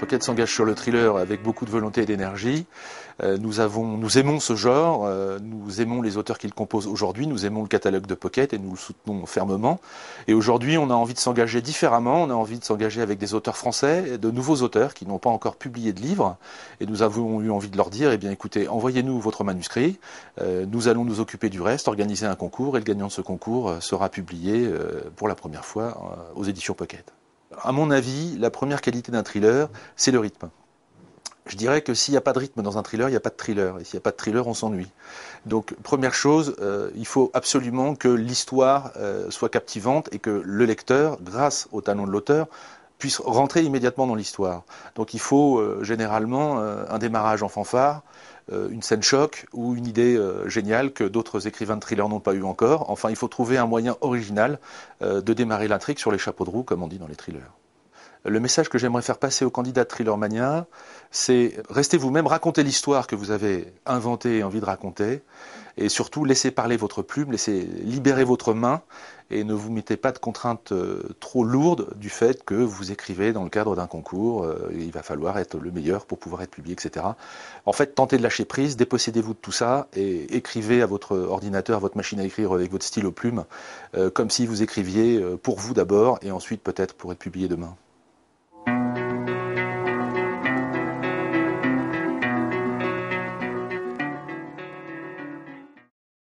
Pocket s'engage sur le thriller avec beaucoup de volonté et d'énergie. Nous aimons ce genre, nous aimons les auteurs qui le composent aujourd'hui, nous aimons le catalogue de Pocket et nous le soutenons fermement. Et aujourd'hui, on a envie de s'engager différemment, on a envie de s'engager avec des auteurs français, de nouveaux auteurs qui n'ont pas encore publié de livres. Et nous avons eu envie de leur dire, eh bien écoutez, envoyez-nous votre manuscrit, nous allons nous occuper du reste, organiser un concours et le gagnant de ce concours sera publié pour la première fois aux éditions Pocket. À mon avis, la première qualité d'un thriller, c'est le rythme. Je dirais que s'il n'y a pas de rythme dans un thriller, il n'y a pas de thriller. Et s'il n'y a pas de thriller, on s'ennuie. Donc, première chose, il faut absolument que l'histoire soit captivante et que le lecteur, grâce au talent de l'auteur, puisse rentrer immédiatement dans l'histoire. Donc il faut généralement un démarrage en fanfare, une scène choc ou une idée géniale que d'autres écrivains de thriller n'ont pas eu encore. Enfin, il faut trouver un moyen original de démarrer l'intrigue sur les chapeaux de roue, comme on dit dans les thrillers. Le message que j'aimerais faire passer aux candidats de Thriller Mania, c'est restez vous-même, racontez l'histoire que vous avez inventée et envie de raconter, et surtout laissez parler votre plume, laissez libérer votre main, et ne vous mettez pas de contraintes trop lourdes du fait que vous écrivez dans le cadre d'un concours, il va falloir être le meilleur pour pouvoir être publié, etc. En fait, tentez de lâcher prise, dépossédez-vous de tout ça, et écrivez à votre ordinateur, à votre machine à écrire avec votre stylo plume, comme si vous écriviez pour vous d'abord, et ensuite peut-être pour être publié demain.